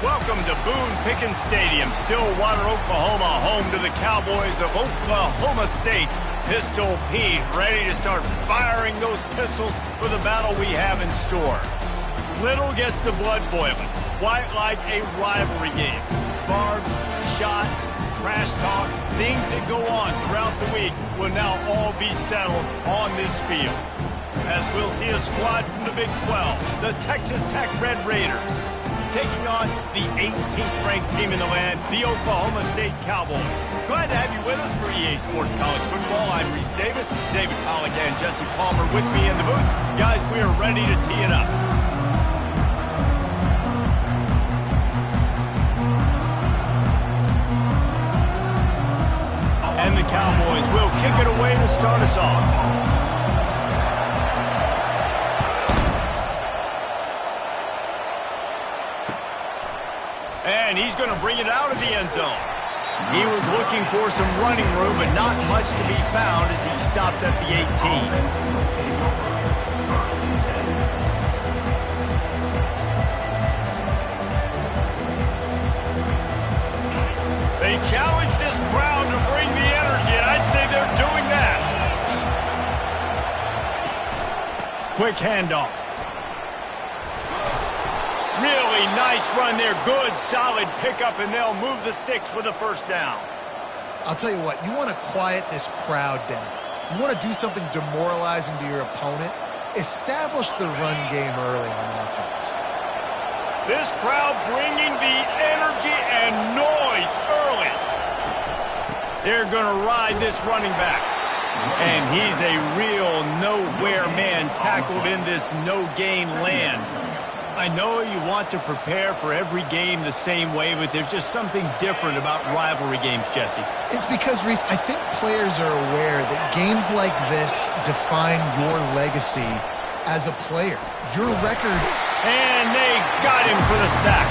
Welcome to Boone Pickens Stadium, Stillwater, Oklahoma, home to the Cowboys of Oklahoma State. Pistol Pete ready to start firing those pistols for the battle we have in store. Little gets the blood boiling, quite like a rivalry game. Barbs, shots, trash talk, things that go on throughout the week will now all be settled on this field. As we'll see a squad from the Big 12, the Texas Tech Red Raiders, taking on the 18th ranked team in the land, the Oklahoma State Cowboys. Glad to have you with us for EA Sports College Football. I'm Reese Davis, David Pollock and Jesse Palmer with me in the booth. Guys, we are ready to tee it up. And the Cowboys will kick it away to start us off. And he's going to bring it out of the end zone. He was looking for some running room, but not much to be found as he stopped at the 18. They challenge this crowd to bring the energy, and I'd say they're doing that. Quick handoff. Really nice run there. Good, solid pickup, and they'll move the sticks with a first down. I'll tell you what, you want to quiet this crowd down. You want to do something demoralizing to your opponent. Establish the run game early on offense. This crowd bringing the energy and noise early. They're going to ride this running back. And he's a real nowhere man tackled in this no-gain land. I know you want to prepare for every game the same way, but there's just something different about rivalry games, Jesse. It's because, Reese, I think players are aware that games like this define your legacy as a player. Your record. And they got him for the sack.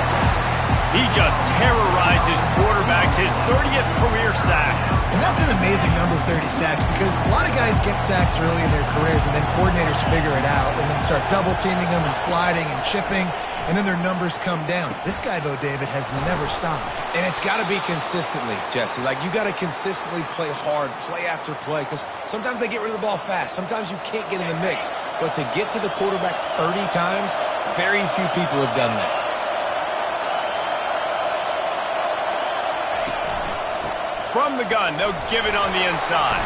He just terrorized his quarterbacks, his 30th career sack. And that's an amazing number, 30 sacks, because a lot of guys get sacks early in their careers, and then coordinators figure it out and then start double-teaming them and sliding and chipping, and then their numbers come down. This guy, though, David, has never stopped. And it's got to be consistently, Jesse. Like, you got to consistently play hard, play after play, because sometimes they get rid of the ball fast. Sometimes you can't get in the mix. But to get to the quarterback 30 times, very few people have done that. From the gun, they'll give it on the inside.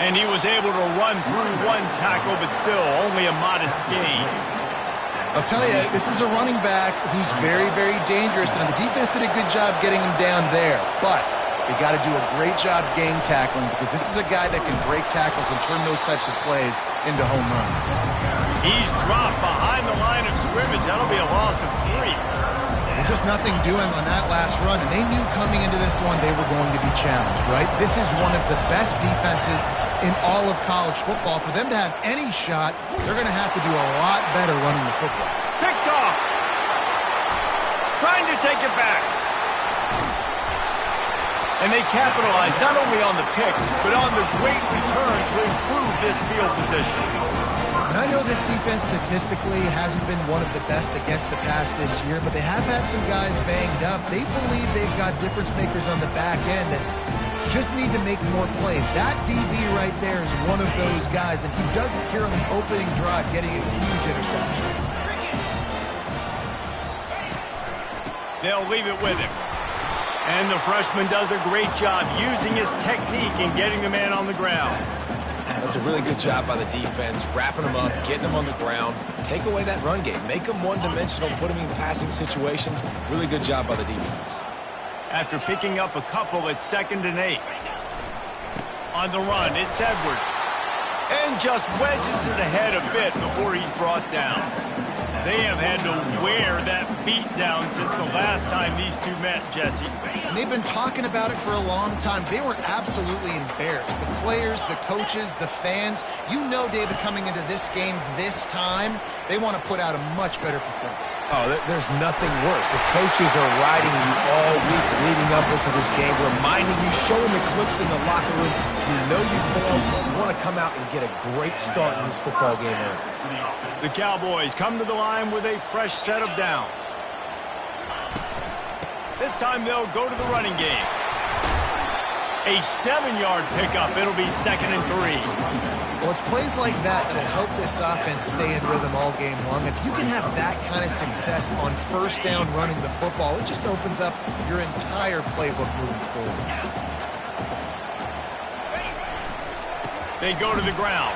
And he was able to run through one tackle, but still only a modest gain. I'll tell you, this is a running back who's very, very dangerous, and the defense did a good job getting him down there. But they got to do a great job game tackling, because this is a guy that can break tackles and turn those types of plays into home runs. He's dropped behind the line of scrimmage. That'll be a loss of 3. Just nothing doing on that last run, and they knew coming into this one they were going to be challenged, right? This is one of the best defenses in all of college football. For them to have any shot, they're going to have to do a lot better running the football. Picked off. Trying to take it back. And they capitalized not only on the pick, but on the great return to improve this field position. And I know this defense statistically hasn't been one of the best against the pass this year, but they have had some guys banged up. They believe they've got difference makers on the back end that just need to make more plays. That DB right there is one of those guys, and he does it here on the opening drive, getting a huge interception. They'll leave it with him. And the freshman does a great job using his technique and getting the man on the ground. That's a really good job by the defense, wrapping them up, getting them on the ground. Take away that run game. Make them one-dimensional, put them in passing situations. Really good job by the defense. After picking up a couple at 2nd and 8. On the run, it's Edwards. And just wedges it ahead a bit before he's brought down. They have had to wear that beat down since the last time these two met, Jesse. And they've been talking about it for a long time. They were absolutely embarrassed. The players, the coaches, the fans. You know, David, coming into this game this time, they want to put out a much better performance. Oh, there's nothing worse. The coaches are riding you all week leading up into this game, reminding you, showing the clips in the locker room. You know you failed. You want to come out and get a great start in this football game early. The Cowboys come to the line with a fresh set of downs. This time they'll go to the running game. A 7-yard pickup. It'll be 2nd and 3. Well, it's plays like that that'll help this offense stay in rhythm all game long. If you can have that kind of success on first down running the football, it just opens up your entire playbook moving forward. They go to the ground.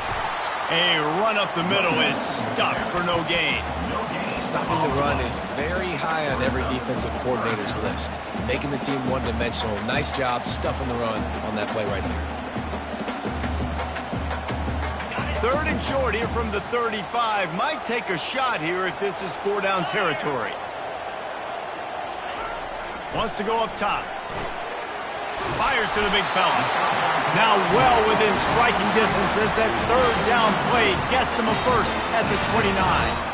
A run up the middle is stuck for no gain. Stopping the run is very high on every defensive coordinator's list. Making the team one-dimensional. Nice job stuffing the run on that play right there. 3rd and short here from the 35. Might take a shot here if this is 4-down territory. Wants to go up top. Fires to the big fella. Now well within striking distance as that 3rd down play gets him a first at the 29.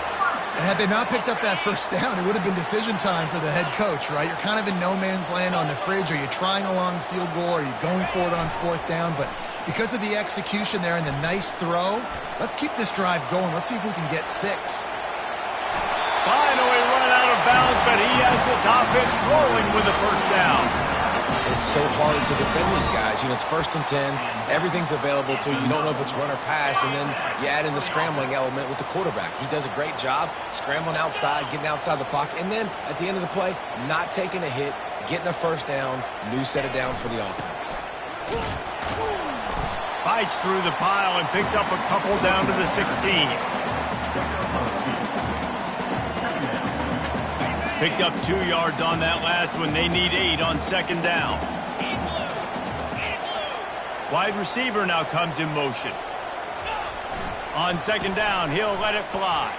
And had they not picked up that first down, it would have been decision time for the head coach, right? You're kind of in no man's land on the fridge. Are you trying a long field goal? Are you going for it on 4th down? But because of the execution there and the nice throw, let's keep this drive going. Let's see if we can get 6. Finally run out of bounds, but he has this offense rolling with a first down. It's so hard to defend these guys. You know, it's 1st and 10. Everything's available to you. You don't know if it's run or pass, and then you add in the scrambling element with the quarterback. He does a great job scrambling outside, getting outside the pocket, and then at the end of the play, not taking a hit, getting a first down, new set of downs for the offense. Fights through the pile and picks up a couple down to the 16. Picked up 2 yards on that last one. They need 8 on 2nd down. Wide receiver now comes in motion. On 2nd down, he'll let it fly.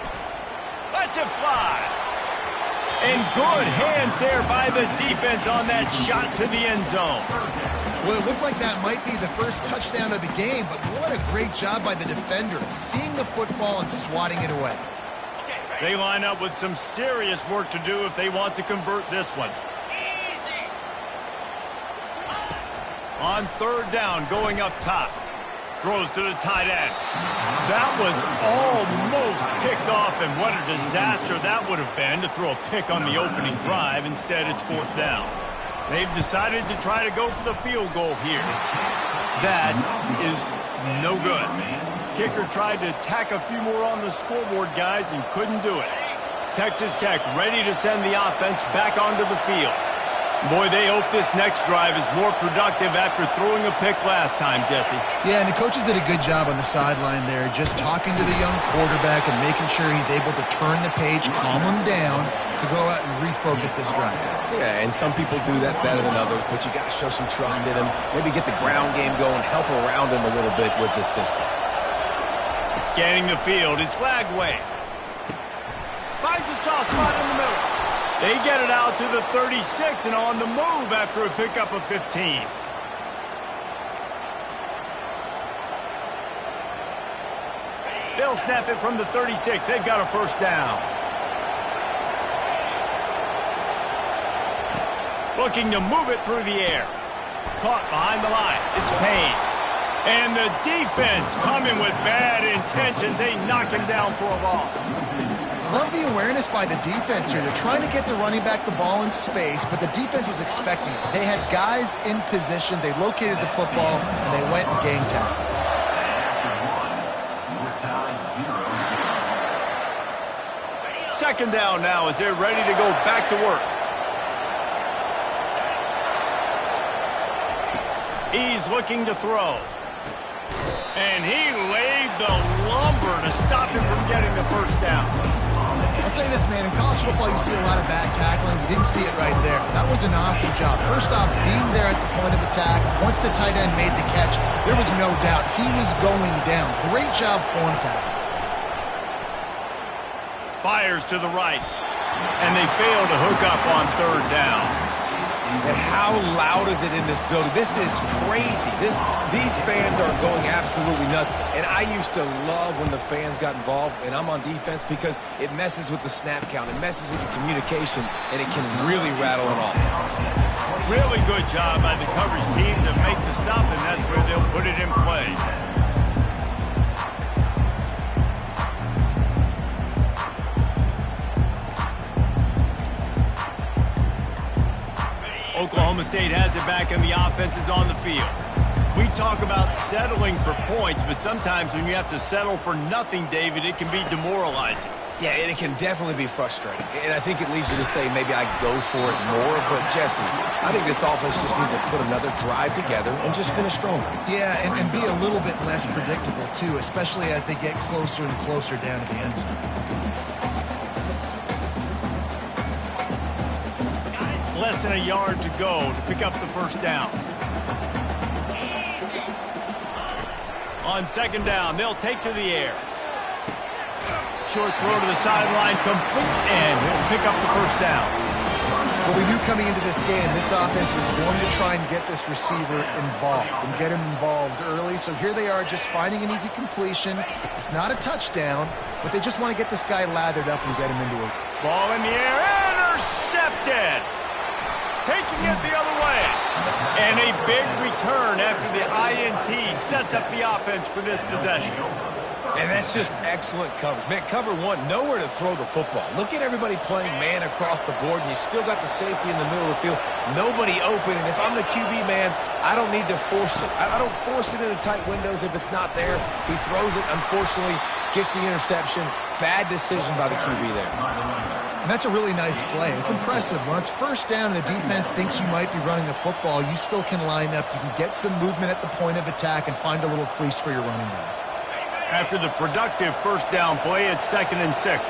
Lets it fly. And good hands there by the defense on that shot to the end zone. Well, it looked like that might be the first touchdown of the game, but what a great job by the defender, seeing the football and swatting it away. They line up with some serious work to do if they want to convert this one. On 3rd down, going up top. Throws to the tight end. That was almost picked off, and what a disaster that would have been to throw a pick on the opening drive. Instead, it's 4th down. They've decided to try to go for the field goal here. That is no good. Kicker tried to tack a few more on the scoreboard, guys, and couldn't do it. Texas Tech ready to send the offense back onto the field. Boy, they hope this next drive is more productive after throwing a pick last time, Jesse. Yeah, and the coaches did a good job on the sideline there, just talking to the young quarterback and making sure he's able to turn the page, calm him down, to go out and refocus this drive. Yeah, and some people do that better than others, but you got to show some trust in him. Maybe get the ground game going, help around him a little bit with this system. Scanning the field, it's Lagway. Finds a soft spot in the middle. They get it out to the 36 and on the move after a pickup of 15. They'll snap it from the 36. They've got a first down. Looking to move it through the air. Caught behind the line. It's Payne. And the defense coming with bad intentions. They knock him down for a loss. Love the awareness by the defense here. They're trying to get the running back the ball in space, but the defense was expecting it. They had guys in position. They located the football, and they went and gang tackled. Second down now as they're ready to go back to work. He's looking to throw. And he laid the lumber to stop him from getting the first down. I'll say this, man. In college football, you see a lot of bad tackling. You didn't see it right there. That was an awesome job. First off, being there at the point of attack. Once the tight end made the catch, there was no doubt he was going down. Great job form tackling. Fires to the right. And they fail to hook up on 3rd down. And how loud is it in this building? This is crazy. These fans are going absolutely nuts. And I used to love when the fans got involved, and I'm on defense, because it messes with the snap count. It messes with the communication, and it can really rattle an offense. Really good job by the coverage team to make the stop, and that's where they'll put it in play. State has it back and the offense is on the field. We talk about settling for points, but sometimes when you have to settle for nothing, David, it can be demoralizing. Yeah, and it can definitely be frustrating. And I think it leads you to say maybe I go for it more. But, Jesse, I think this offense just needs to put another drive together and just finish stronger. Yeah, and be a little bit less predictable, too, especially as they get closer and closer down to the end zone. Less than a yard to go to pick up the first down. On second down, they'll take to the air. Short throw to the sideline, complete, and he'll pick up the first down. Well, we knew coming into this game, this offense was going to try and get this receiver involved and get him involved early. So here they are just finding an easy completion. It's not a touchdown, but they just want to get this guy lathered up and get him into it. Ball in the air, intercepted. Taking it the other way. And a big return after the INT sets up the offense for this possession. And that's just excellent coverage. Man, cover one, nowhere to throw the football. Look at everybody playing man across the board, and you still got the safety in the middle of the field. Nobody open, and if I'm the QB, man, I don't need to force it. I don't force it into tight windows if it's not there. He throws it, unfortunately, gets the interception. Bad decision by the QB there. And that's a really nice play. It's impressive. When it's first down and the defense thinks you might be running the football, you still can line up. You can get some movement at the point of attack and find a little crease for your running back. After the productive first down play, it's 2nd and 6.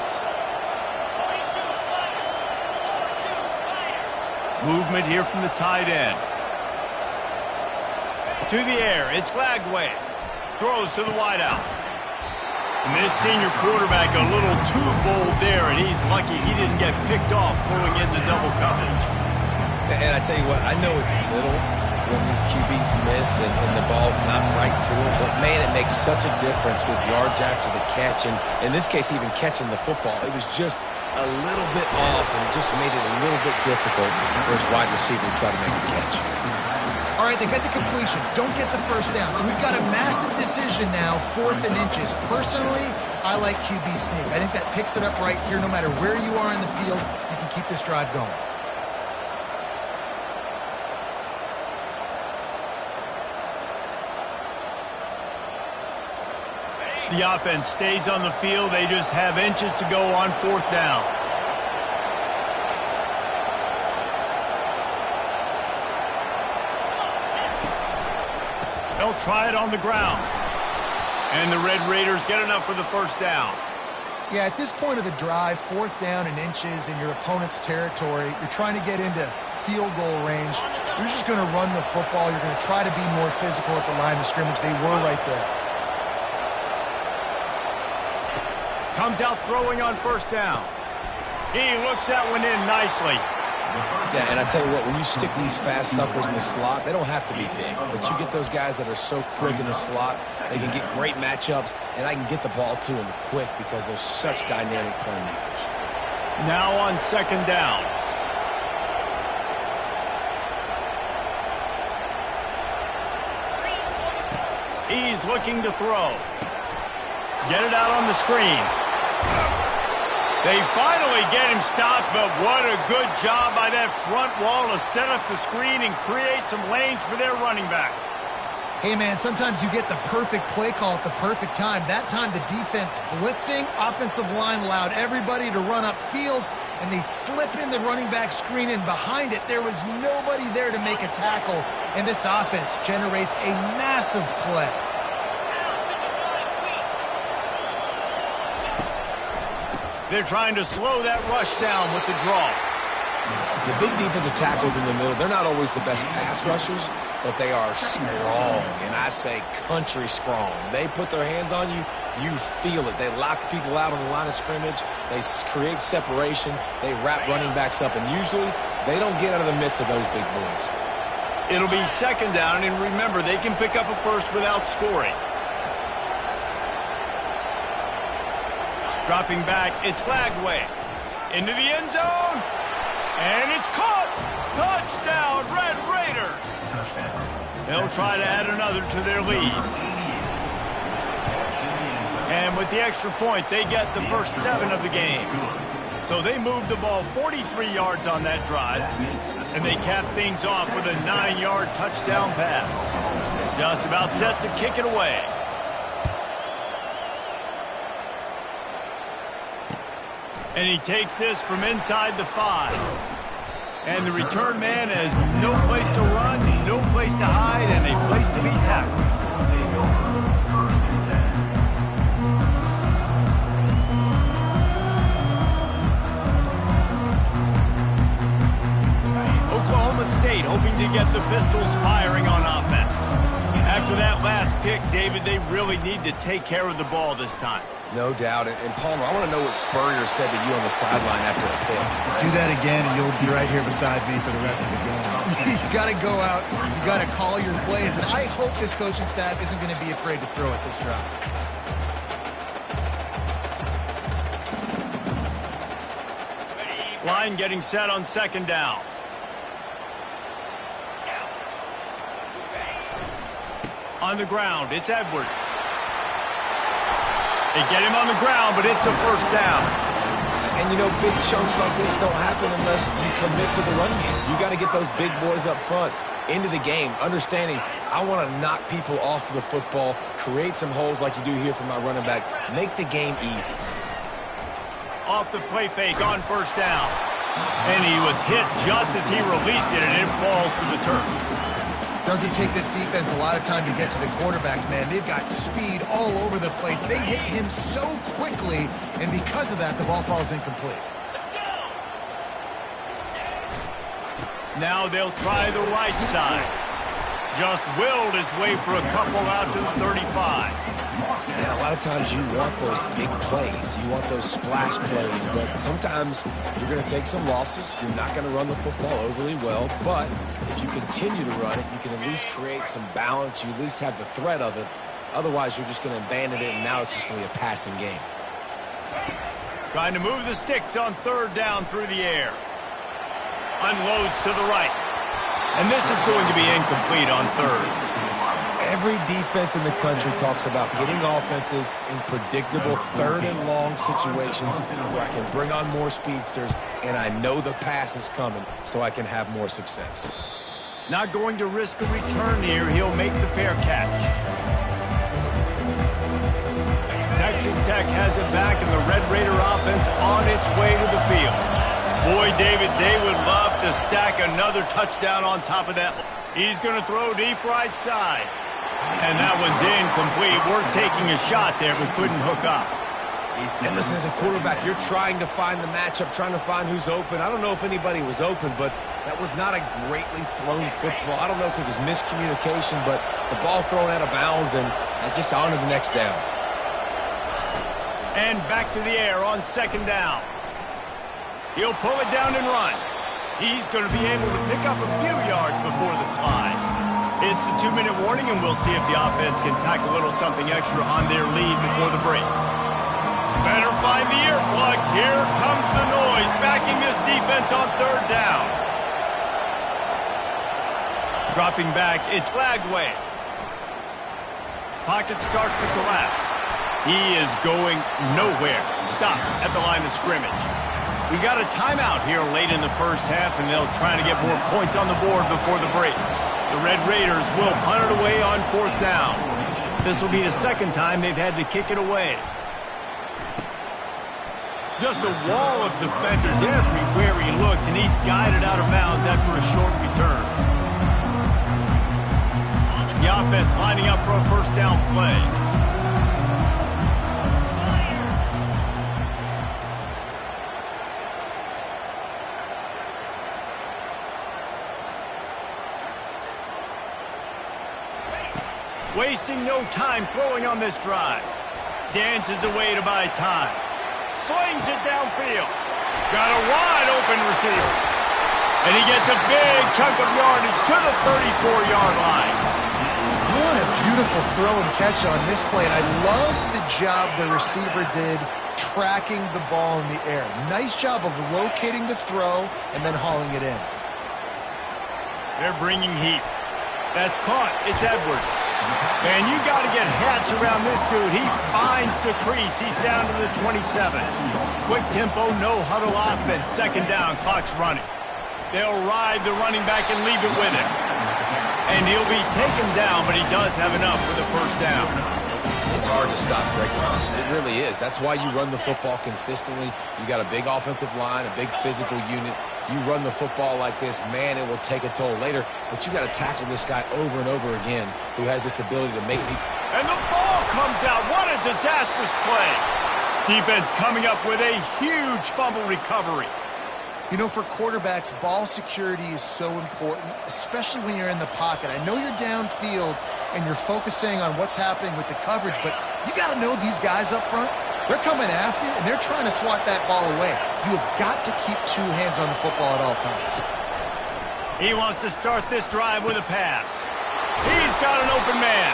Movement here from the tight end. To the air, it's Glagway. Throws to the wideout. And this senior quarterback a little too bold there, and he's lucky he didn't get picked off throwing into double coverage. And I tell you what, I know it's little when these QBs miss and the ball's not right to them, but man, it makes such a difference with yards after the catch, and in this case, even catching the football. It was just a little bit off, and it just made it a little bit difficult for his wide receiver to try to make the catch. All right, they got the completion. Don't get the first down. So we've got a massive decision now, 4th and inches. Personally, I like QB sneak. I think that picks it up right here. No matter where you are in the field, you can keep this drive going. The offense stays on the field. They just have inches to go on 4th down. They'll try it on the ground. And the Red Raiders get enough for the first down. Yeah, at this point of the drive, 4th down and inches in your opponent's territory, you're trying to get into field goal range. You're just going to run the football. You're going to try to be more physical at the line of scrimmage. They were right there. Comes out throwing on first down. He looks that one in nicely. Yeah, and I tell you what, when you stick these fast suckers in the slot, they don't have to be big, but you get those guys that are so quick in the slot, they can get great matchups, and I can get the ball to them quick because they're such dynamic playmakers. Now on 2nd down. He's looking to throw. Get it out on the screen. They finally get him stopped, but what a good job by that front wall to set up the screen and create some lanes for their running back. Hey, man, sometimes you get the perfect play call at the perfect time. That time the defense blitzing, offensive line allowed everybody to run upfield, and they slip in the running back screen, and behind it there was nobody there to make a tackle, and this offense generates a massive play. They're trying to slow that rush down with the draw. The big defensive tackles in the middle, they're not always the best pass rushers, but they are strong, and I say country strong. They put their hands on you, you feel it. They lock people out on the line of scrimmage. They create separation. They wrap running backs up, and usually they don't get out of the midst of those big boys. It'll be 2nd down, and remember, they can pick up a first without scoring. Dropping back, it's Glagway. Into the end zone. And it's caught. Touchdown, Red Raiders. They'll try to add another to their lead. And with the extra point, they get the first 7 of the game. So they moved the ball 43 yards on that drive, and they capped things off with a 9-yard touchdown pass. Just about set to kick it away. And he takes this from inside the 5. And the return man has no place to run, no place to hide, and a place to be tackled. Oklahoma State hoping to get the Pistols firing on offense. After that last pick, David, they really need to take care of the ball this time. No doubt. And Palmer, I want to know what Spurrier said to you on the sideline after a pick. Do that again, and you'll be right here beside me for the rest of the game. You got to go out. You got to call your plays, and I hope this coaching staff isn't going to be afraid to throw at this drive. Line getting set on second down. On the ground, it's Edwards. They get him on the ground, but it's a first down. And, you know, big chunks like this don't happen unless you commit to the run game. You got to get those big boys up front into the game, understanding I want to knock people off the football, create some holes like you do here for my running back, make the game easy. Off the play fake on first down. And he was hit just as he released it, and it falls to the turf. Doesn't take this defense a lot of time to get to the quarterback, man. They've got speed all over the place. They hit him so quickly, and because of that, the ball falls incomplete. Now they'll try the right side. Just willed his way for a couple out to the 35. And a lot of times you want those big plays. You want those splash plays. But sometimes you're going to take some losses. You're not going to run the football overly well. But if you continue to run it, you can at least create some balance. You at least have the threat of it. Otherwise, you're just going to abandon it, and now it's just going to be a passing game. Trying to move the sticks on third down through the air. Unloads to the right. And this is going to be incomplete on third. Every defense in the country talks about getting offenses in predictable third and long situations where I can bring on more speedsters and I know the pass is coming so I can have more success. Not going to risk a return here. He'll make the fair catch. Texas Tech has it back, and the Red Raider offense on its way to the field. Boy, David, they would love to stack another touchdown on top of that. He's going to throw deep right side. And that one's incomplete. We're taking a shot there, but couldn't hook up. And listen, as a quarterback, you're trying to find the matchup, trying to find who's open. I don't know if anybody was open, but that was not a greatly thrown football. I don't know if it was miscommunication, but the ball thrown out of bounds, and just on to the next down. And back to the air on second down. He'll pull it down and run. He's going to be able to pick up a few yards before the slide. It's the 2-minute warning, and we'll see if the offense can tack a little something extra on their lead before the break. Better find the earplugs. Here comes the noise, backing this defense on third down. Dropping back, it's Flagway. Pocket starts to collapse. He is going nowhere. Stop at the line of scrimmage. We got a timeout here late in the first half, and they'll try to get more points on the board before the break. The Red Raiders will punt it away on fourth down. This will be the second time they've had to kick it away. Just a wall of defenders everywhere he looks, and he's guided out of bounds after a short return. The offense lining up for a first down play. Wasting no time throwing on this drive. Dances away to buy time. Slings it downfield. Got a wide open receiver. And he gets a big chunk of yardage to the 34-yard line. What a beautiful throw and catch on this play. And I love the job the receiver did tracking the ball in the air. Nice job of locating the throw and then hauling it in. They're bringing heat. That's caught. It's Edwards. Man, you got to get hats watch around this dude. He finds the crease. He's down to the 27. Quick tempo, no huddle offense. Second down, clock's running. They'll ride the running back and leave it with him. And he'll be taken down, but he does have enough for the first down. It's hard to stop Greg Thompson. It really is. That's why you run the football consistently. You got a big offensive line, a big physical unit. You run the football like this, man, it will take a toll later. But you got to tackle this guy over and over again who has this ability to make people. And the ball comes out. What a disastrous play. Defense coming up with a huge fumble recovery. You know, for quarterbacks, ball security is so important, especially when you're in the pocket. I know you're downfield and you're focusing on what's happening with the coverage, but you got to know these guys up front, they're coming after you and they're trying to swat that ball away. You have got to keep two hands on the football at all times. He wants to start this drive with a pass. He's got an open man.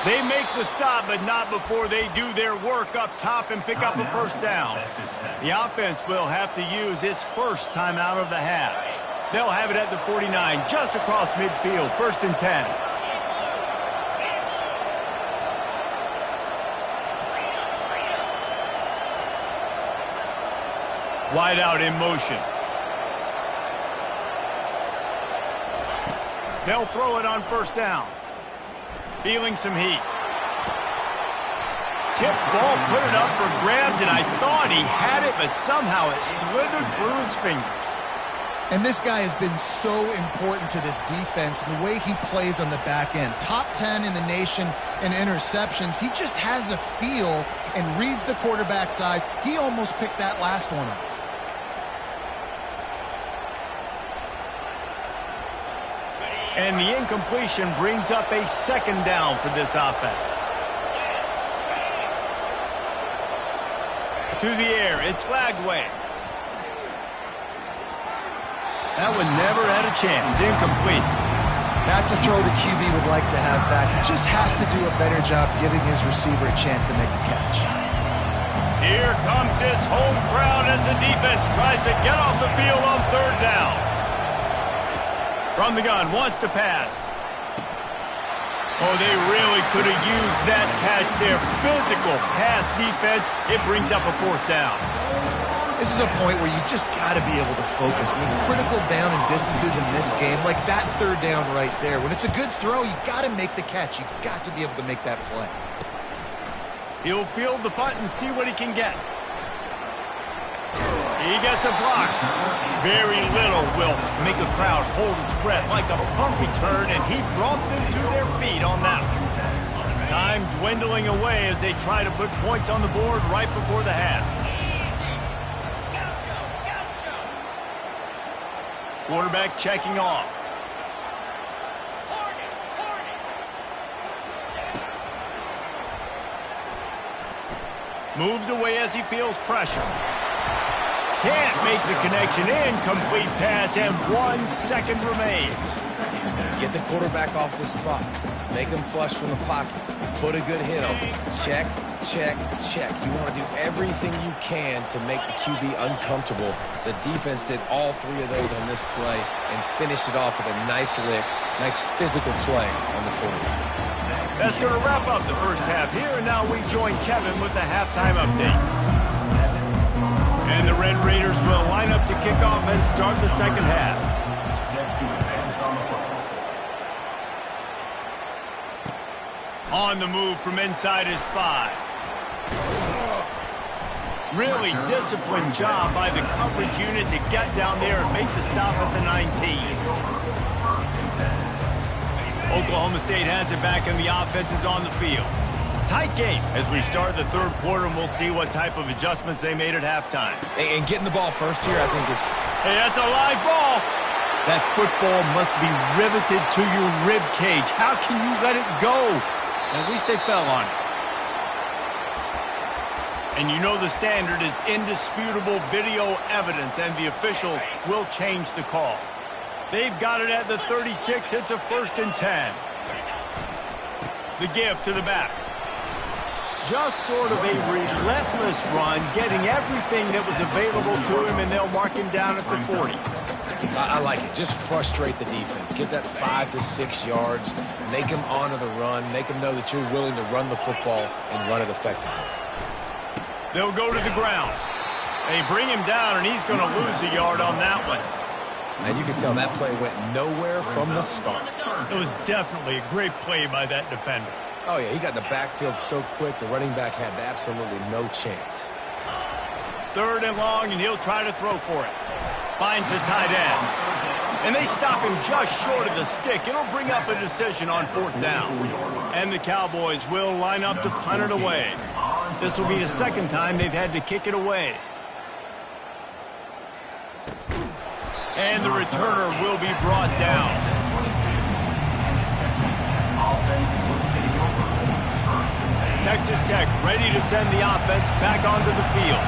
They make the stop, but not before they do their work up top and pick up a first down. The offense will have to use its first timeout of the half. They'll have it at the 49, just across midfield, 1st and 10. Wide out in motion. They'll throw it on first down. Feeling some heat. Tip ball, put it up for grabs, and I thought he had it, but somehow it slithered through his fingers. And this guy has been so important to this defense, the way he plays on the back end. Top 10 in the nation in interceptions. He just has a feel and reads the quarterback's eyes. He almost picked that last one off. And the incompletion brings up a second down for this offense. To the air, it's Lagway. That one never had a chance. Incomplete. That's a throw the QB would like to have back. He just has to do a better job giving his receiver a chance to make the catch. Here comes this home crowd as the defense tries to get off the field on third down. From the gun, wants to pass. Oh, they really could have used that catch there. Physical pass defense. It brings up a fourth down. This is a point where you just got to be able to focus. The critical down and distances in this game, like that third down right there. When it's a good throw, you got to make the catch. You got to be able to make that play. He'll field the punt and see what he can get. He gets a block. Very little will make a crowd hold its breath like a punt return, and he brought them to their feet on that one. Time dwindling away as they try to put points on the board right before the half. Quarterback checking off. Moves away as he feels pressure. Can't make the connection. Incomplete pass, and 1 second remains. Get the quarterback off the spot. Make him flush from the pocket. Put a good hit on him. Check, check, check. You want to do everything you can to make the QB uncomfortable. The defense did all three of those on this play and finished it off with a nice lick, nice physical play on the quarterback. That's going to wrap up the first half here, and now we join Kevin with the halftime update. And the Red Raiders will line up to kick off and start the second half. On the move from inside his 5. Really disciplined job by the coverage unit to get down there and make the stop at the 19. Oklahoma State has it back and the offense is on the field. Tight game as we start the third quarter, and we'll see what type of adjustments they made at halftime. And getting the ball first here, I think is... Hey, that's a live ball. That football must be riveted to your rib cage. How can you let it go? At least they fell on it. And you know the standard is indisputable video evidence, and the officials will change the call. They've got it at the 36. It's a 1st and 10. The give to the back. Just sort of a relentless run, getting everything that was available to him, and they'll mark him down at the 40. I like it. Just frustrate the defense. Get that 5 to 6 yards. Make them honor the run. Make them know that you're willing to run the football and run it effectively. They'll go to the ground. They bring him down, and he's going to lose a yard on that one. And you can tell that play went nowhere from the start. It was definitely a great play by that defender. Oh, yeah, he got in the backfield so quick, the running back had absolutely no chance. 3rd and long, and he'll try to throw for it. Finds the tight end. And they stop him just short of the stick. It'll bring up a decision on 4th down. And the Cowboys will line up to punt it away. This will be the 2nd time they've had to kick it away. And the returner will be brought down. Texas Tech ready to send the offense back onto the field.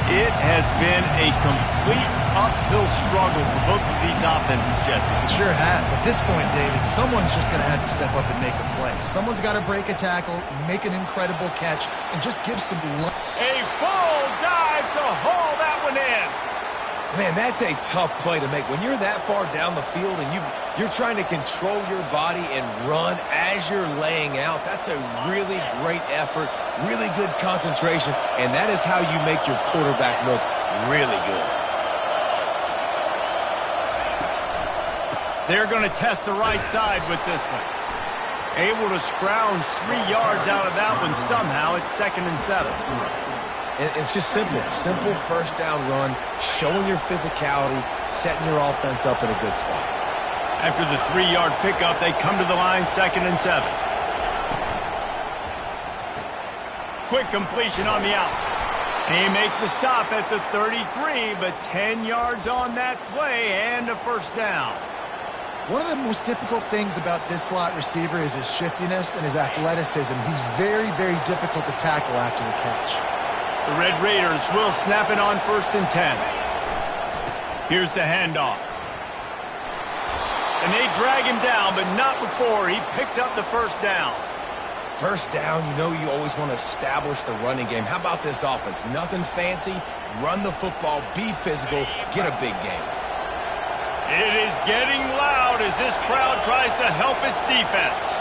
It has been a complete uphill struggle for both of these offenses, Jesse. It sure has. At this point, David, someone's just going to have to step up and make a play. Someone's got to break a tackle, make an incredible catch, and just give some luck. A full dive to haul that one in. Man, that's a tough play to make. When you're that far down the field and you're trying to control your body and run as you're laying out, that's a really great effort, really good concentration, and that is how you make your quarterback look really good. They're going to test the right side with this one. Able to scrounge 3 yards out of that one somehow. It's 2nd and 7. And it's just simple. Simple 1st down run, showing your physicality, setting your offense up in a good spot. After the 3-yard pickup, they come to the line, 2nd and 7. Quick completion on the out. They make the stop at the 33, but 10 yards on that play and a 1st down. One of the most difficult things about this slot receiver is his shiftiness and his athleticism. He's very, very difficult to tackle after the catch. The Red Raiders will snap it on 1st and 10. Here's the handoff. And they drag him down, but not before he picks up the 1st down. 1st down, you know you always want to establish the running game. How about this offense? Nothing fancy. Run the football, be physical, get a big game. It is getting loud as this crowd tries to help its defense.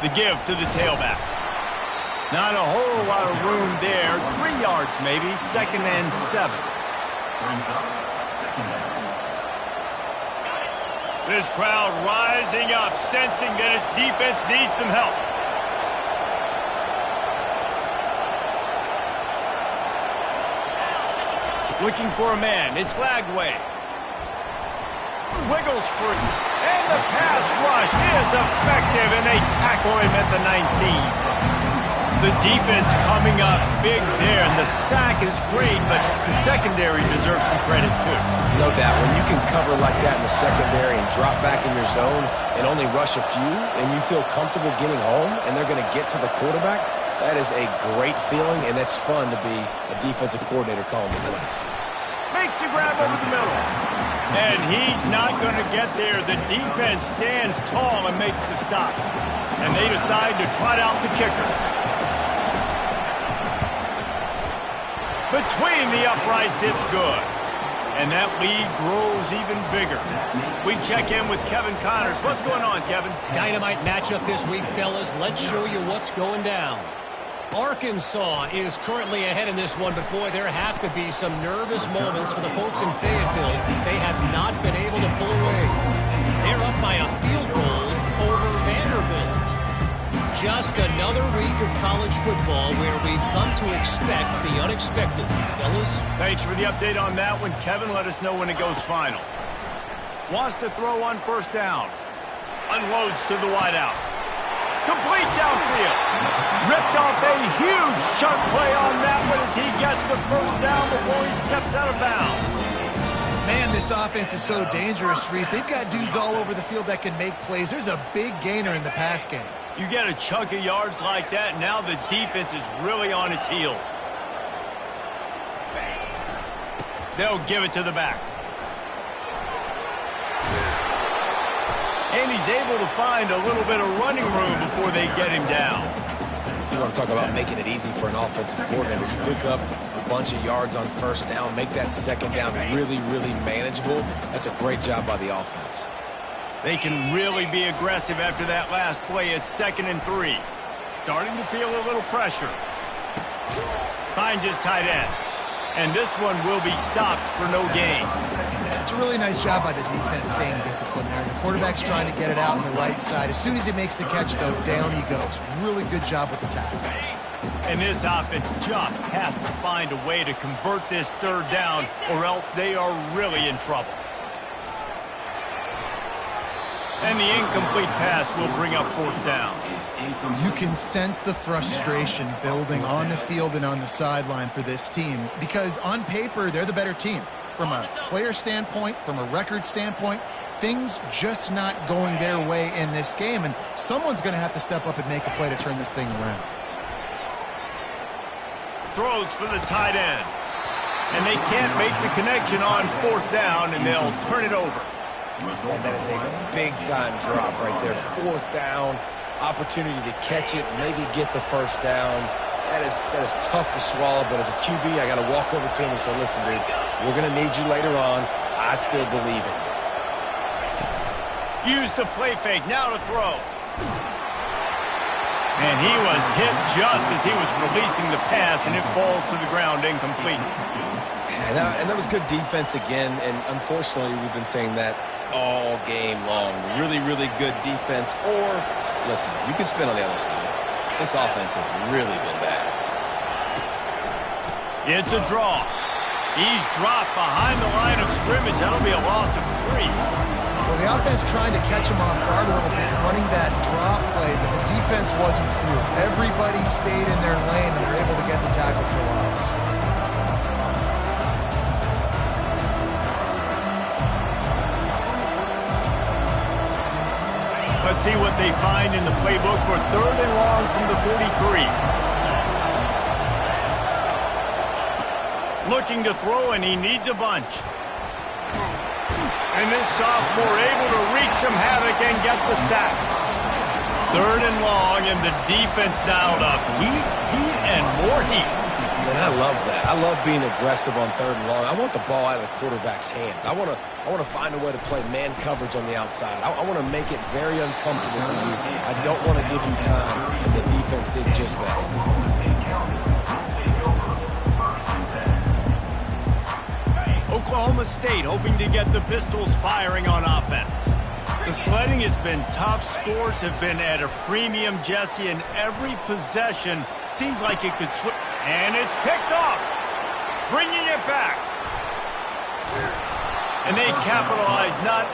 The give to the tailback. Not a whole lot of room there. 3 yards maybe. 2nd and 7. This crowd rising up, sensing that its defense needs some help. Looking for a man. It's Lagway. Wiggles free. And the pass rush is effective, and they tackle him at the 19. The defense coming up big there, and the sack is great, but the secondary deserves some credit too. No doubt. When you can cover like that in the secondary and drop back in your zone and only rush a few, and you feel comfortable getting home, and they're going to get to the quarterback, that is a great feeling, and it's fun to be a defensive coordinator calling the plays. Makes the grab over the middle. And he's not going to get there. The defense stands tall and makes the stop. And they decide to trot out the kicker. Between the uprights, it's good. And that lead grows even bigger. We check in with Kevin Connors. What's going on, Kevin? Dynamite matchup this week, fellas. Let's show you what's going down. Arkansas is currently ahead in this one, but boy, there have to be some nervous moments for the folks in Fayetteville. They have not been able to pull away. They're up by a field goal over Vanderbilt. Just another week of college football where we've come to expect the unexpected. Fellas? Thanks for the update on that one, Kevin. Let us know when it goes final. Wants to throw on 1st down. Unloads to the wideout. Complete downfield. Ripped off a huge chunk play on that one as he gets the 1st down before he steps out of bounds. Man, this offense is so dangerous, Reese. They've got dudes all over the field that can make plays. There's a big gainer in the pass game. You get a chunk of yards like that, now the defense is really on its heels. They'll give it to the back. And he's able to find a little bit of running room before they get him down. You want to talk about making it easy for an offensive coordinator. You pick up a bunch of yards on first down, make that second down really, really manageable. That's a great job by the offense. They can really be aggressive after that last play. It's 2nd and 3. Starting to feel a little pressure. Finds his tight end. And this one will be stopped for no gain. It's a really nice job by the defense staying disciplined there. The quarterback's trying to get it out on the right side. As soon as he makes the catch, though, down he goes. Really good job with the tackle. And this offense just has to find a way to convert this 3rd down, or else they are really in trouble. And the incomplete pass will bring up 4th down. You can sense the frustration building on the field and on the sideline for this team because on paper, they're the better team. From a player standpoint, from a record standpoint, things just not going their way in this game, and someone's going to have to step up and make a play to turn this thing around. Throws for the tight end. And they can't make the connection on 4th down, and they'll turn it over. And that is a big-time drop right there. 4th down, opportunity to catch it, maybe get the first down. That is tough to swallow, but as a QB, I got to walk over to him and say, listen, dude, we're going to need you later on. I still believe in you. Use the play fake, now to throw. And he was hit just as he was releasing the pass, and it falls to the ground incomplete. And that was good defense again, and unfortunately, we've been saying that all game long. Really, really good defense. Or, listen, you can spin on the other side. This offense has really been bad. It's a draw. He's dropped behind the line of scrimmage. That'll be a loss of 3. Well, the offense trying to catch him off guard a little bit, running that draw play, but the defense wasn't fooled. Everybody stayed in their lane, and they're able to get the tackle for loss. Let's see what they find in the playbook for 3rd and long from the 43. Looking to throw, and he needs a bunch. And this sophomore able to wreak some havoc and get the sack. 3rd and long, and the defense dialed up. Heat, and more heat. And I love that. I love being aggressive on 3rd and long. I want the ball out of the quarterback's hands. I want to find a way to play man coverage on the outside. I want to make it very uncomfortable for you. I don't want to give you time, and the defense did just that. Oklahoma State hoping to get the Pistols firing on offense. The sledding has been tough. Scores have been at a premium, Jesse, and every possession seems like it could switch. And it's picked off, bringing it back. And they capitalize not.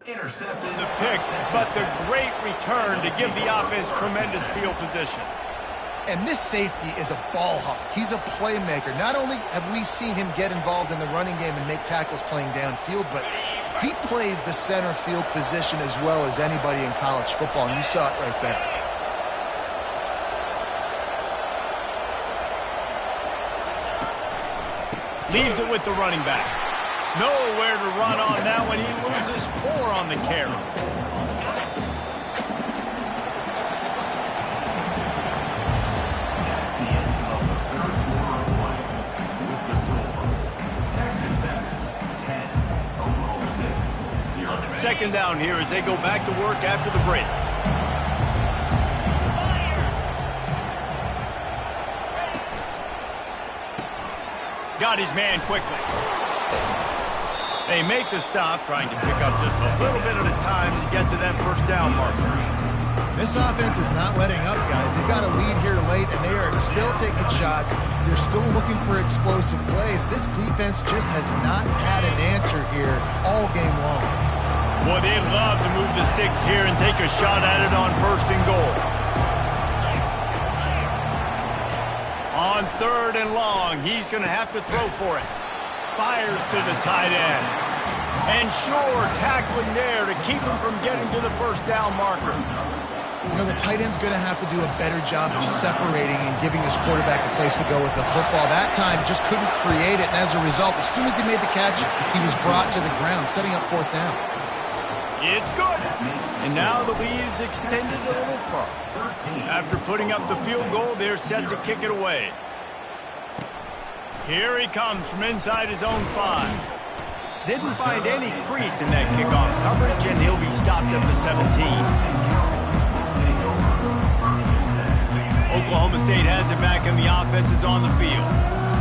Intercepted the pick, but the great return to give the offense tremendous field position. And this safety is a ball hawk. He's a playmaker. Not only have we seen him get involved in the running game and make tackles playing downfield, but he plays the center field position as well as anybody in college football, and you saw it right there. Leaves it with the running back. Nowhere to run on that one. He loses 4 on the carry. Second down here as they go back to work after the break. Got his man quickly. They make the stop, trying to pick up just a little bit at a time to get to that first down marker. This offense is not letting up, guys. They've got a lead here late, and they are still taking shots. They're still looking for explosive plays. This defense just has not had an answer here all game long. Boy, they'd love to move the sticks here and take a shot at it on 1st and goal. On 3rd and long, he's going to have to throw for it. Fires to the tight end. And sure, tackling there to keep him from getting to the first down marker. You know, the tight end's going to have to do a better job of separating and giving his quarterback a place to go with the football. That time, just couldn't create it, and as a result, as soon as he made the catch, he was brought to the ground, setting up fourth down. It's good. And now the lead is extended a little further. After putting up the field goal, they're set to kick it away. Here he comes from inside his own 5. Didn't find any crease in that kickoff coverage, and he'll be stopped at the 17. Oklahoma State has it back, and the offense is on the field.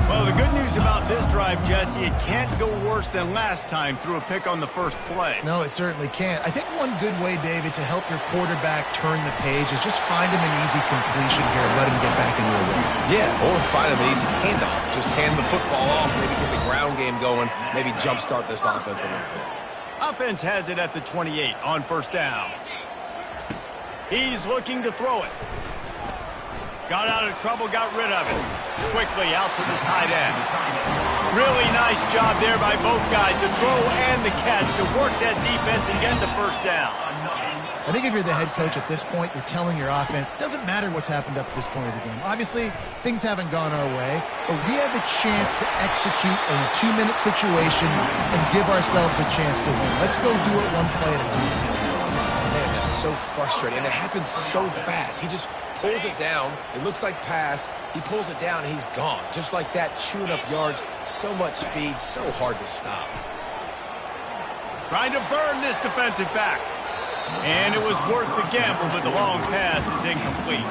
Well, the good news about this drive, Jesse, it can't go worse than last time through a pick on the first play. No, it certainly can't. I think one good way, David, to help your quarterback turn the page is just find him an easy completion here and let him get back into a rhythm. Yeah, or find him an easy handoff. Just hand the football off, maybe get the ground game going, maybe jumpstart this offense a little bit. Offense has it at the 28 on first down. He's looking to throw it. Got out of trouble, got rid of it. Quickly out to the tight end. Really nice job there by both guys to throw and the catch to work that defense and get the first down. I think if you're the head coach at this point, you're telling your offense, it doesn't matter what's happened up to this point of the game. Obviously, things haven't gone our way, but we have a chance to execute in a 2-minute situation and give ourselves a chance to win. Let's go do it one play at a time. Man, that's so frustrating, and it happens so fast. He just pulls it down. It looks like pass. He pulls it down, and he's gone. Just like that, chewing up yards. So much speed, so hard to stop. Trying to burn this defensive back. And it was worth the gamble, but the long pass is incomplete.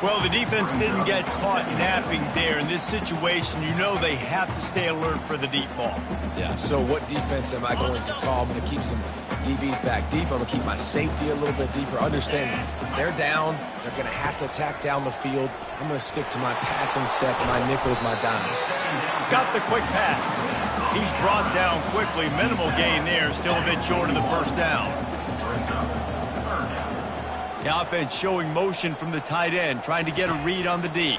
Well, the defense didn't get caught napping there. In this situation, you know they have to stay alert for the deep ball. Yeah, so what defense am I going to call? I'm going to keep some DBs back deep. I'm going to keep my safety a little bit deeper. Understanding they're down. They're going to have to attack down the field. I'm going to stick to my passing sets, my nickels, my dimes. Got the quick pass. He's brought down quickly. Minimal gain there. Still a bit short of the first down. The offense showing motion from the tight end, trying to get a read on the D.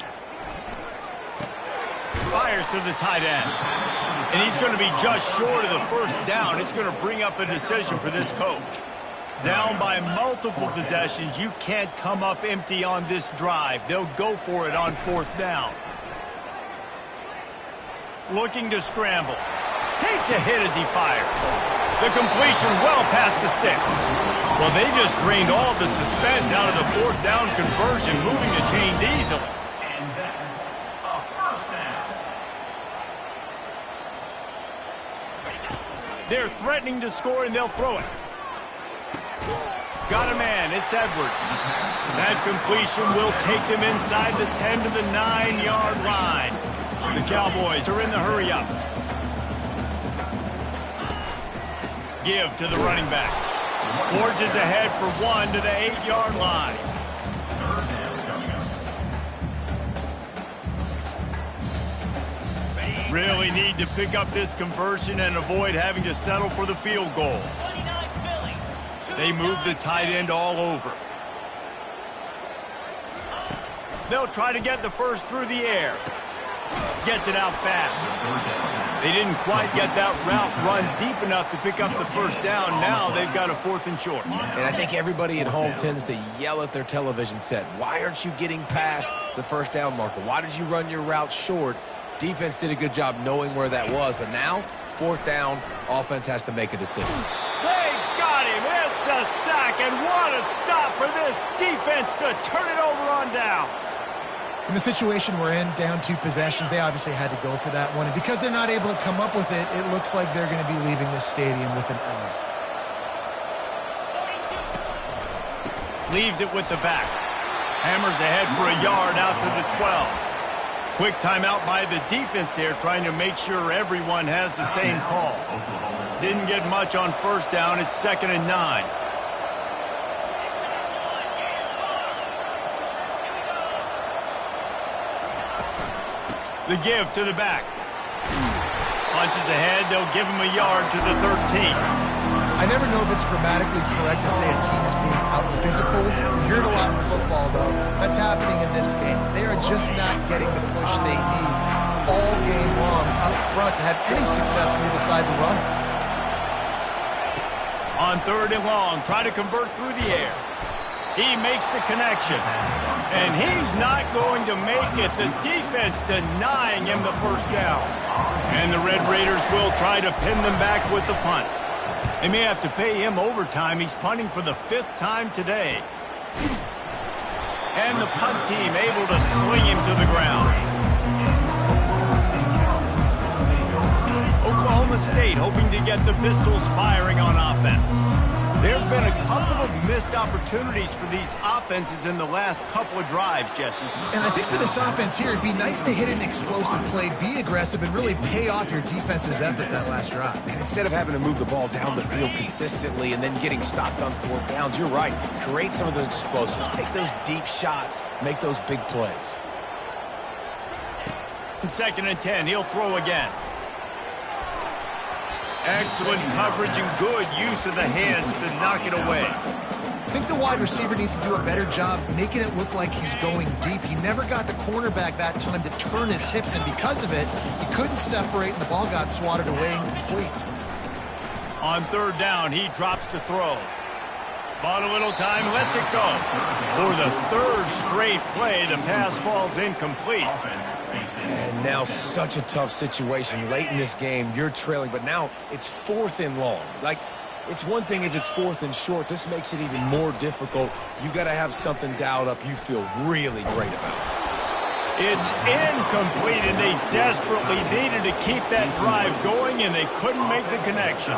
Fires to the tight end. And he's going to be just short of the first down. It's going to bring up a decision for this coach. Down by multiple possessions, you can't come up empty on this drive. They'll go for it on fourth down. Looking to scramble. Takes a hit as he fires. The completion well past the sticks. Well, they just drained all the suspense out of the fourth down conversion, moving the chains easily. And that's a first down. They're threatening to score, and they'll throw it. Got a man. It's Edwards. That completion will take them inside the 10 to the 9-yard line. The Cowboys are in the hurry-up. Give to the running back. Forges ahead for 1 to the 8-yard line. Really need to pick up this conversion and avoid having to settle for the field goal. They move the tight end all over. They'll try to get the first through the air. Gets it out fast. They didn't quite get that route run deep enough to pick up the first down. Now they've got a 4th and short. And I think everybody at home tends to yell at their television set. Why aren't you getting past the first down marker? Why did you run your route short? Defense did a good job knowing where that was. But now, 4th down, offense has to make a decision. They got him. It's a sack. And what a stop for this defense to turn it over on downs. In the situation we're in, down 2 possessions, they obviously had to go for that one. And because they're not able to come up with it, it looks like they're going to be leaving this stadium with an L. Leaves it with the back. Hammers ahead for a yard out to the 12. Quick timeout by the defense there, trying to make sure everyone has the same call. Didn't get much on first down. It's 2nd and 9. The give to the back. Punches ahead. They'll give him a yard to the 13. I never know if it's grammatically correct to say a team is being out-physicaled. You hear it a lot in football, though. That's happening in this game. They are just not getting the push they need all game long up front to have any success when they decide to run. On 3rd and long, try to convert through the air. He makes the connection. And he's not going to make it. The defense denying him the first down. And the Red Raiders will try to pin them back with the punt. They may have to pay him overtime. He's punting for the 5th time today. And the punt team able to sling him to the ground. Oklahoma State hoping to get the Pistols firing on offense. There have been a couple of missed opportunities for these offenses in the last couple of drives, Jesse. And I think for this offense here, it'd be nice to hit an explosive play, be aggressive, and really pay off your defense's effort that last drive. And instead of having to move the ball down the field consistently and then getting stopped on 4th downs, you're right. Create some of those explosives. Take those deep shots. Make those big plays. 2nd and 10. He'll throw again. Excellent coverage and good use of the hands to knock it away. I think the wide receiver needs to do a better job making it look like he's going deep. He never got the cornerback that time to turn his hips, and because of it, he couldn't separate, and the ball got swatted away incomplete. On 3rd down, he drops to throw. Bought a little time, lets it go. For the 3rd straight play, the pass falls incomplete. And now such a tough situation. Late in this game, you're trailing, but now it's 4th and long. Like, it's one thing if it's 4th and short. This makes it even more difficult. You got to have something dialed up you feel really great about. It's incomplete, and they desperately needed to keep that drive going, and they couldn't make the connection.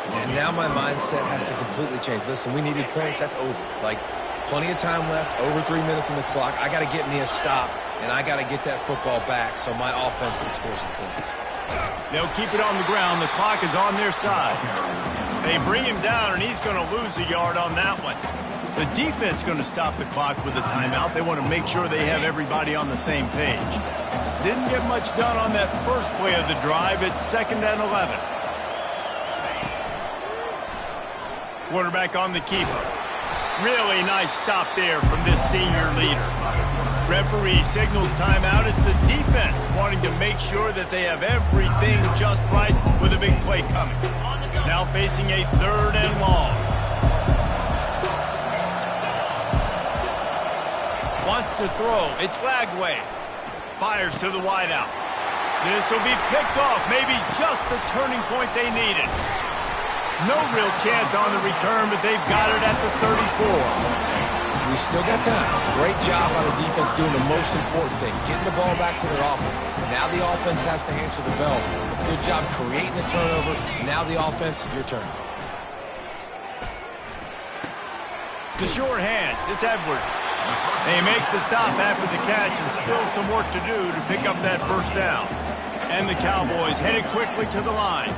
And now my mindset has to completely change. Listen, we needed points. That's over. Like, plenty of time left, over 3 minutes on the clock. I got to get me a stop, and I got to get that football back so my offense can score some points. They'll keep it on the ground. The clock is on their side. They bring him down, and he's going to lose a yard on that one. The defense going to stop the clock with a timeout. They want to make sure they have everybody on the same page. Didn't get much done on that first play of the drive. It's 2nd and 11. Quarterback on the keeper. Really nice stop there from this senior leader. Referee signals timeout. It's the defense wanting to make sure that they have everything just right with a big play coming. Now facing a 3rd and long. Wants to throw. It's Lagway. Fires to the wideout. This will be picked off. Maybe just the turning point they needed. No real chance on the return, but they've got it at the 34. We still got time. Great job by the defense doing the most important thing, getting the ball back to their offense. Now the offense has to answer the bell. A good job creating the turnover. Now the offense, your turn. The short hands, it's Edwards. They make the stop after the catch, and still some work to do to pick up that 1st down. And the Cowboys headed quickly to the line.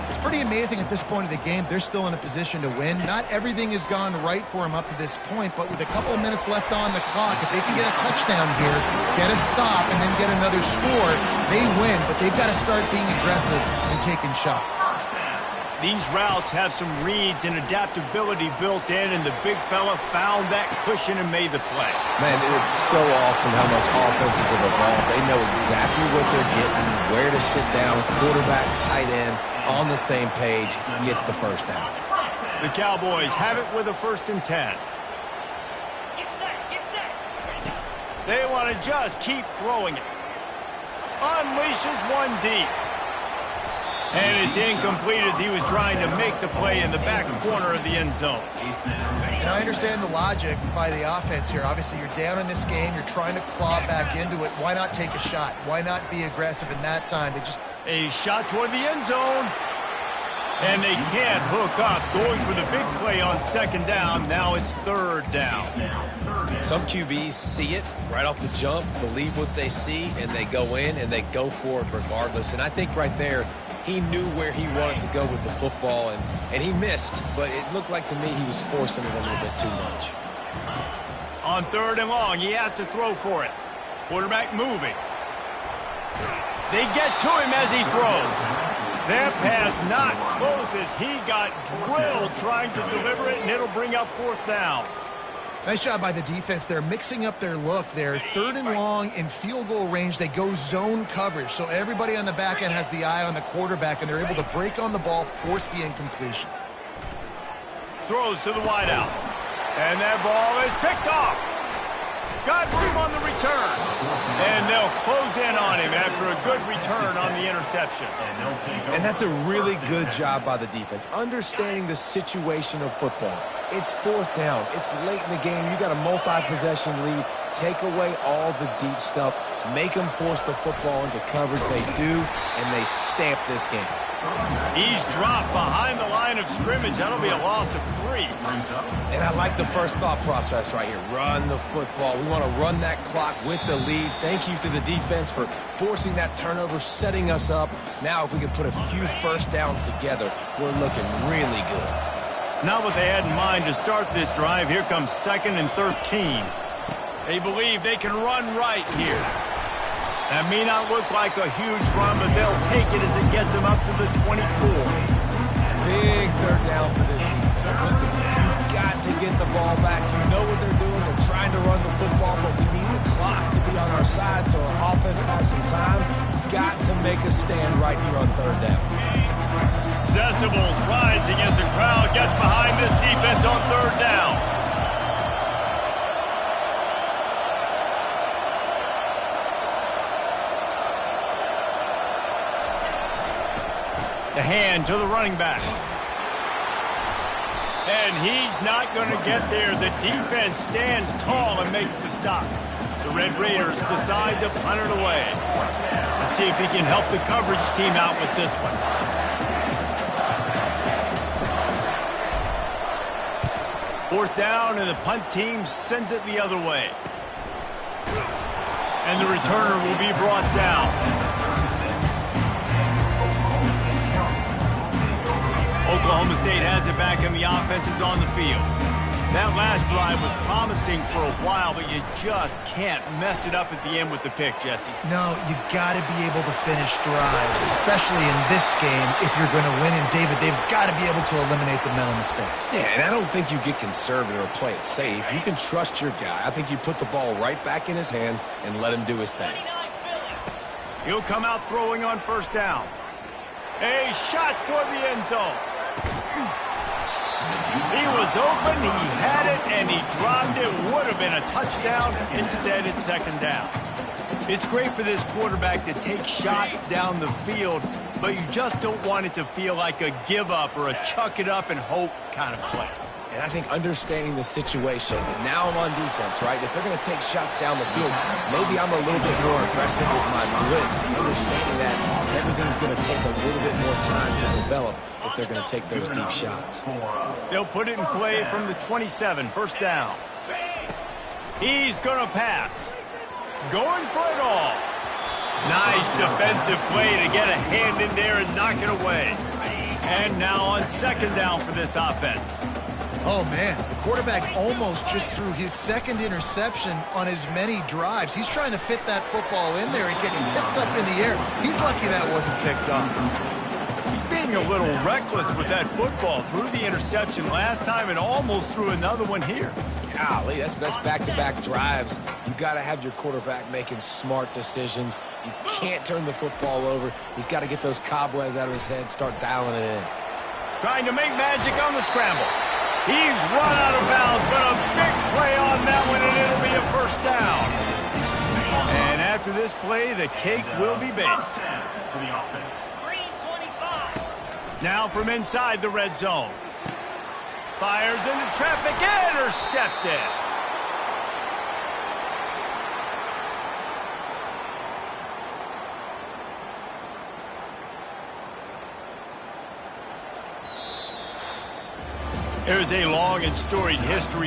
It's pretty amazing at this point of the game, they're still in a position to win. Not everything has gone right for them up to this point, but with a couple of minutes left on the clock, if they can get a touchdown here, get a stop, and then get another score, they win, but they've got to start being aggressive and taking shots. These routes have some reads and adaptability built in, and the big fella found that cushion and made the play. Man, it's so awesome how much offenses have evolved. They know exactly what they're getting, where to sit down, quarterback, tight end, on the same page, gets the 1st down. The Cowboys have it with a 1st and 10. They want to just keep throwing it. Unleashes one deep. And it's incomplete as he was trying to make the play in the back corner of the end zone. And I understand the logic by the offense here. Obviously, you're down in this game. You're trying to claw back into it. Why not take a shot? Why not be aggressive in that time? They just... A shot toward the end zone. And they can't hook up. Going for the big play on 2nd down. Now it's 3rd down. Some QBs see it right off the jump, believe what they see, and they go in and they go for it regardless. And I think right there, he knew where he wanted to go with the football, and he missed, but it looked like to me he was forcing it a little bit too much. On 3rd and long, he has to throw for it. Quarterback moving. They get to him as he throws. That pass not close as he got drilled trying to deliver it, and it'll bring up 4th down. Nice job by the defense. They're mixing up their look. They're 3rd and long in field goal range. They go zone coverage. So everybody on the back end has the eye on the quarterback, and they're able to break on the ball, force the incompletion. Throws to the wideout. And that ball is picked off. Got room on the return. And they'll close in on him after a good return on the interception. And that's a really good job by the defense, understanding the situation of football. It's fourth down. It's late in the game. You got a multi-possession lead. Take away all the deep stuff. Make them force the football into coverage. They do, and they stamp this game. He's dropped behind the line of scrimmage. That'll be a loss of 3. And I like the first thought process right here. Run the football. We want to run that clock with the lead. Thank you to the defense for forcing that turnover, setting us up. Now if we can put a few first downs together, we're looking really good. Not what they had in mind to start this drive. Here comes 2nd and 13. They believe they can run right here. That may not look like a huge run, but they'll take it as it gets them up to the 24. Big third down for this defense. Listen, you've got to get the ball back. You know what they're doing. They're trying to run the football, but we need the clock to be on our side so our offense has some time. Got to make a stand right here on third down. Decibels rising as the crowd gets behind this defense on third down. The hand to the running back. And he's not going to get there. The defense stands tall and makes the stop. The Red Raiders decide to punt it away. Let's see if he can help the coverage team out with this one. Fourth down, and the punt team sends it the other way. And the returner will be brought down. Oklahoma State has it back, and the offense is on the field. That last drive was promising for a while, but you just can't mess it up at the end with the pick, Jesse. No, you got to be able to finish drives, especially in this game if you're going to win. And, David, they've got to be able to eliminate the mental mistakes. Yeah, and I don't think you get conservative or play it safe. You can trust your guy. I think you put the ball right back in his hands and let him do his thing. He'll come out throwing on first down. A shot toward the end zone. He was open, he had it, and he dropped it. Would have been a touchdown. Instead, it's second down. It's great for this quarterback to take shots down the field, but you just don't want it to feel like a give-up or a chuck-it-up and hope kind of play. And I think understanding the situation, and now I'm on defense, right? If they're going to take shots down the field, maybe I'm a little bit more aggressive with my blitz, understanding that everything's going to take a little bit more time to develop if they're going to take those deep shots. They'll put it in play from the 27, first down. He's going to pass. Going for it all. Nice defensive play to get a hand in there and knock it away. And now on second down for this offense. Oh, man, the quarterback almost just threw his second interception on as many drives. He's trying to fit that football in there. It gets tipped up in the air. He's lucky that wasn't picked up. He's being a little reckless with that football. Threw the interception last time and almost threw another one here. Golly, that's back-to-back drives. You got to have your quarterback making smart decisions. You can't turn the football over. He's got to get those cobwebs out of his head, start dialing it in. Trying to make magic on the scramble. He's run out of bounds, but a big play on that one, and it'll be a first down. And after this play, the cake will be baked. Now from inside the red zone. Fires into traffic, intercepted. There's a long and storied history